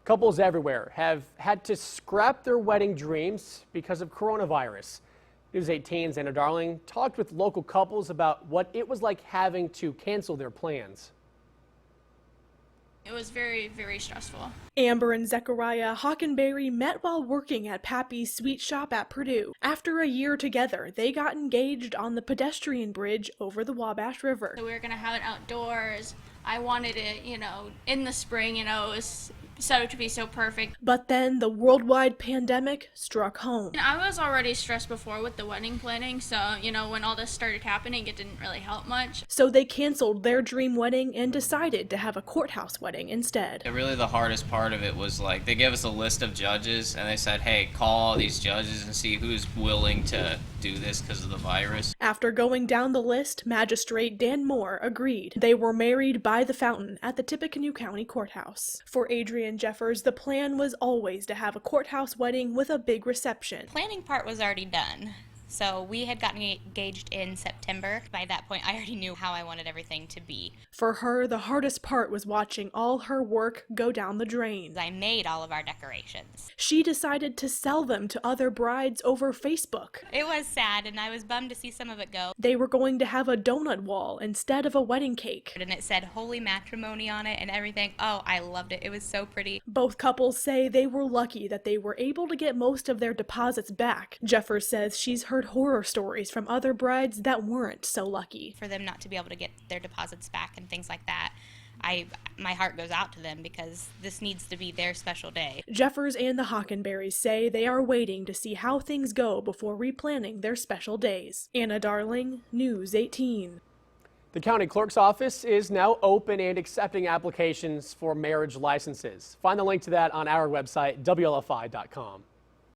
Couples everywhere have had to scrap their wedding dreams because of coronavirus. News 18's Anna Darling talked with local couples about what it was like having to cancel their plans. It was very, very stressful. Amber and Zechariah Hockenberry met while working at Pappy's Sweet Shop at Purdue. After a year together, they got engaged on the pedestrian bridge over the Wabash River. So we were going to have it outdoors. I wanted it, in the spring, it was set up to be so perfect. But then the worldwide pandemic struck home. And I was already stressed before with the wedding planning, so, when all this started happening, it didn't really help much. So they canceled their dream wedding and decided to have a courthouse wedding instead. Really the hardest part of it was they gave us a list of judges and they said, hey, call all these judges and see who's willing to do this because of the virus. After going down the list, Magistrate Dan Moore agreed. They were married by the fountain at the Tippecanoe County Courthouse. For Adrian Jeffers, the plan was always to have a courthouse wedding with a big reception. Planning part was already done. So we had gotten engaged in September. By that point, I already knew how I wanted everything to be. For her, the hardest part was watching all her work go down the drain. I made all of our decorations. She decided to sell them to other brides over Facebook. It was sad, and I was bummed to see some of it go. They were going to have a donut wall instead of a wedding cake. And it said Holy Matrimony on it and everything. Oh, I loved it. It was so pretty. Both couples say they were lucky that they were able to get most of their deposits back. Jeffers says she's heard horror stories from other brides that weren't so lucky. For them not to be able to get their deposits back and things like that, my heart goes out to them because this needs to be their special day. Jeffers and the Hockenberrys say they are waiting to see how things go before replanning their special days. Anna Darling, News 18. The county clerk's office is now open and accepting applications for marriage licenses. Find the link to that on our website, WLFI.com.